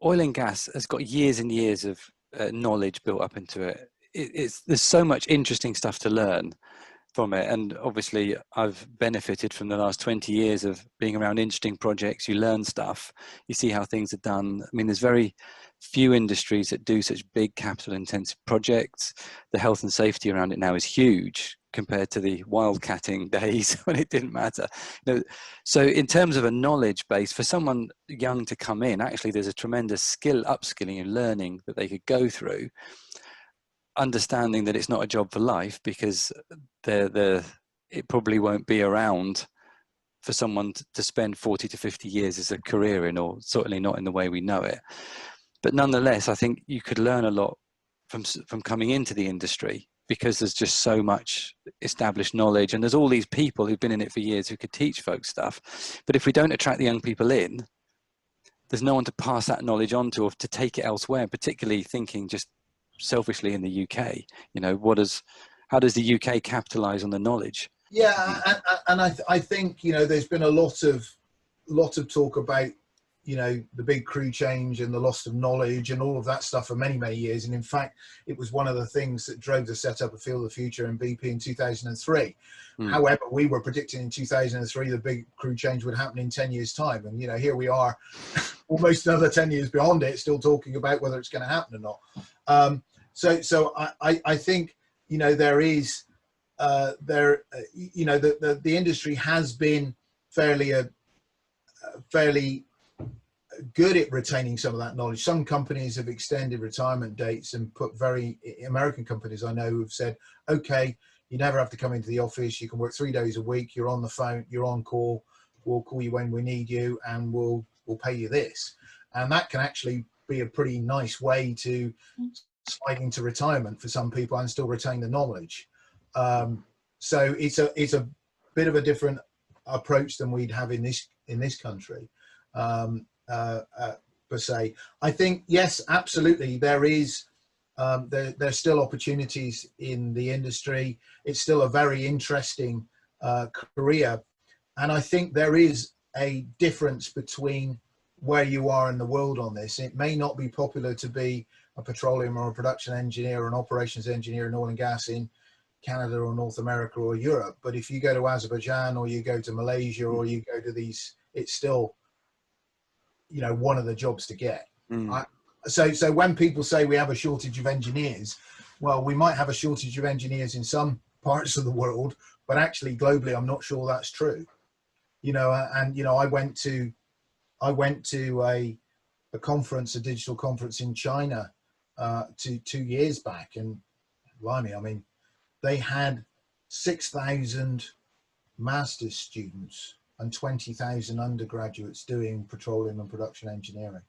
oil and gas has got years and years of knowledge built up into it. There's so much interesting stuff to learn from it, and obviously I've benefited from the last 20 years of being around interesting projects. You learn stuff, you see how things are done. I mean, there's very few industries that do such big capital intensive projects. The health and safety around it now is huge compared to the wildcatting days when it didn't matter. So in terms of a knowledge base for someone young to come in, actually there's a tremendous upskilling and learning that they could go through, understanding that it's not a job for life, because it probably won't be around for someone to spend 40 to 50 years as a career in, or certainly not in the way we know it. But nonetheless, I think you could learn a lot from coming into the industry, because there's just so much established knowledge, and there's all these people who've been in it for years who could teach folks stuff. But if we don't attract the young people in, there's no one to pass that knowledge on to, or to take it elsewhere, particularly thinking just selfishly in the UK. How does the UK capitalize on the knowledge? Yeah, and I think there's been a lot of talk about the big crew change and the loss of knowledge and all of that stuff for many years. And in fact, it was one of the things that drove the setup of Field of the Future and BP in 2003. However, we were predicting in 2003 the big crew change would happen in 10 years time, and here we are almost another 10 years beyond it, still talking about whether it's going to happen or not. So I think there is the industry has been fairly good at retaining some of that knowledge. Some companies have extended retirement dates and put American companies I know have said, okay, you never have to come into the office. You can work 3 days a week. You're on the phone. You're on call. We'll call you when we need you, and we'll pay you this. And that can actually be a pretty nice way to slide into retirement for some people and still retain the knowledge. So it's a bit of a different approach than we'd have in this country. Per se, I think yes, absolutely. There's still opportunities in the industry. It's still a very interesting career, and I think there is a difference between where you are in the world on this. It may not be popular to be a petroleum or a production engineer or an operations engineer in oil and gas in Canada or North America or Europe, but if you go to Azerbaijan or you go to Malaysia or you go to these, it's still one of the jobs to get. So when people say we have a shortage of engineers, well, we might have a shortage of engineers in some parts of the world, but actually globally, I'm not sure that's true. And I went to a conference, a digital conference in China 2 years back, and blimey, I mean, they had 6,000 master's students and 20,000 undergraduates doing petroleum and production engineering.